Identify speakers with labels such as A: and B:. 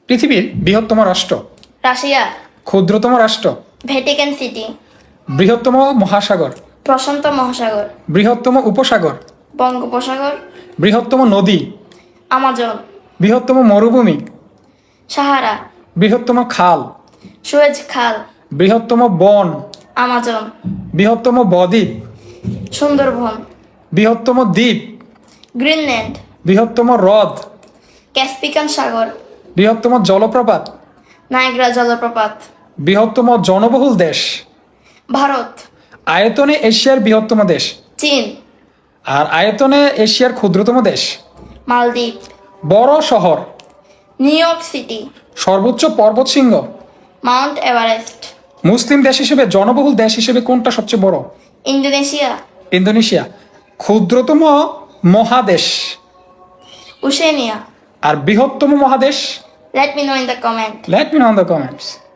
A: পৃথিবীর বৃহত্তম রাষ্ট্র।
B: রাশিয়া।
A: ক্ষুদ্রতম রাষ্ট্র।
B: Vatican city.
A: বৃহত্তম মহাসাগর।
B: প্রশান্ত মহাসাগর।
A: বৃহত্তম উপসাগর।
B: বঙ্গোপসাগর।
A: বৃহত্তম নদী।
B: আমাজন।
A: বৃহত্তম মরুভূমি।
B: সাহারা।
A: বৃহত্তম খাল।
B: সুয়েজ খাল।
A: বৃহত্তম বন।
B: আমাজন।
A: বৃহত্তম বদ্বীপ।
B: সুন্দরবন।
A: বৃহত্তম দ্বীপ।
B: গ্রিনল্যান্ড।
A: বৃহত্তম হ্রদ।
B: ক্যাস্পিকান সাগর।
A: বৃহত্তম জলপ্রপাত।
B: নায়াগ্রা জলপ্রপাত।
A: বৃহত্তম জনবহুল দেশ।
B: ভারত।
A: আয়তনে এশিয়ার বৃহত্তম দেশ।
B: চীন।
A: আর আয়তনে এশিয়ার ক্ষুদ্রতম দেশ।
B: মালদ্বীপ।
A: বড় শহর।
B: New York city.
A: সর্বোচ্চ পর্বতশৃঙ্গ।
B: Mount Everest.
A: মুসলিম দেশ হিসেবে জনবহুল দেশ হিসেবে কোনটা সবচেয়ে বড়?
B: ইন্দোনেশিয়া।
A: ইন্দোনেশিয়া। ক্ষুদ্রতম মহাদেশ।
B: ওশেনিয়া।
A: আর বৃহত্তম মহাদেশ?
B: Let me know in the comment.
A: Let me know in the comments.